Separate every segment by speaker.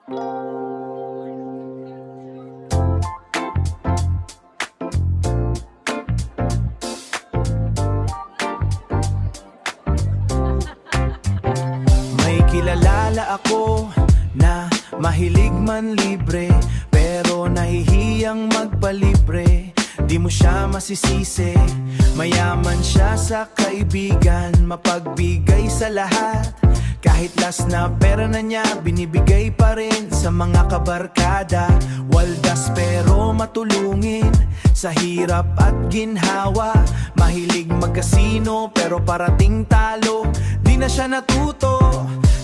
Speaker 1: May kilala ako na mahilig man libre, pero nahihiyang magpalibre. Di mo siya masisisi, mayaman siya sa kaibigan, mapagbigay sa lahat. Kahit last na pera na niya, binibigay pa rin sa mga kabarkada. Waldas pero matulungin sa hirap at ginhawa. Mahilig magkasino pero parating talo, di na siya natuto.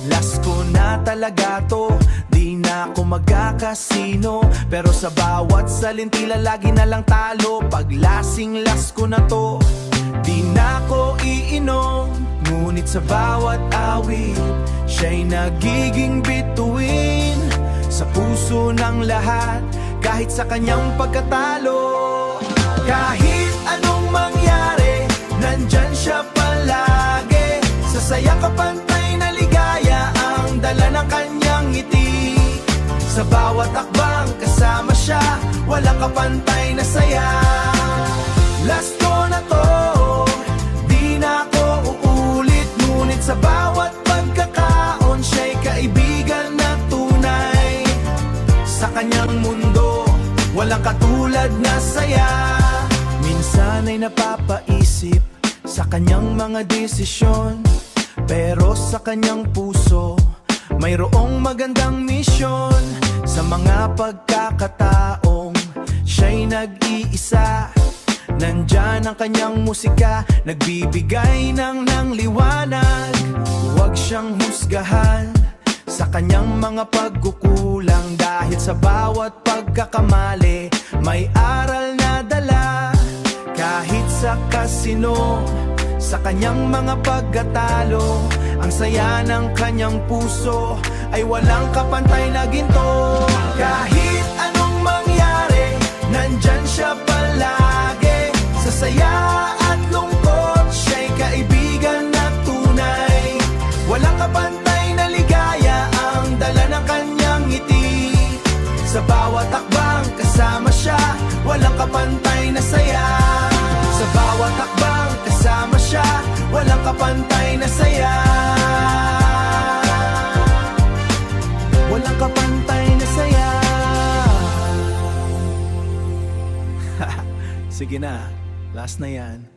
Speaker 1: Last ko na talaga to, di na ako magkakasino. Pero sa bawat salintila lagi na lang talo. Paglasing last ko na to, di na ako iinom. Ngunit sa bawat awit, siya'y nagiging bituin sa puso ng lahat, kahit sa kanyang pagkatalo. Kahit anong mangyari, nandyan siya palagi. Sa saya kapantay na ligaya ang dala ng kanyang ngiti. Sa bawat akbang kasama siya, walang kapantay na saya. Last ko na to, di na ako uulit. Ngunit sa bawat pagkakaon, siya'y kaibigan na tunay. Sa kanyang mundo, walang katulad na saya. Minsan ay napapaisip sa kanyang mga desisyon, pero sa kanyang puso, mayroong magandang misyon. Sa mga pagkakataong siya'y nag-iisa, nandyan ang kanyang musika, nagbibigay ng liwanag. Huwag siyang husgahan sa kanyang mga pagkukulang, dahil sa bawat pagkakamali may aral na dala. Kahit sa kasino, sa kanyang mga pagkatalo, ang saya ng kanyang puso ay walang kapantay na ginto. Kahit anong mangyari, nandyan siya palagi. Sa saya at lungkot, siya'y kaibigan na tunay. Walang kapantay na ligaya ang dala ng kanyang ngiti. Sa bawat akbang kasama siya, walang kapantay na saya. Sa bawat akbang kasama siya, walang kapantay na saya. Walang kapantay na saya. Sige na, last na yan.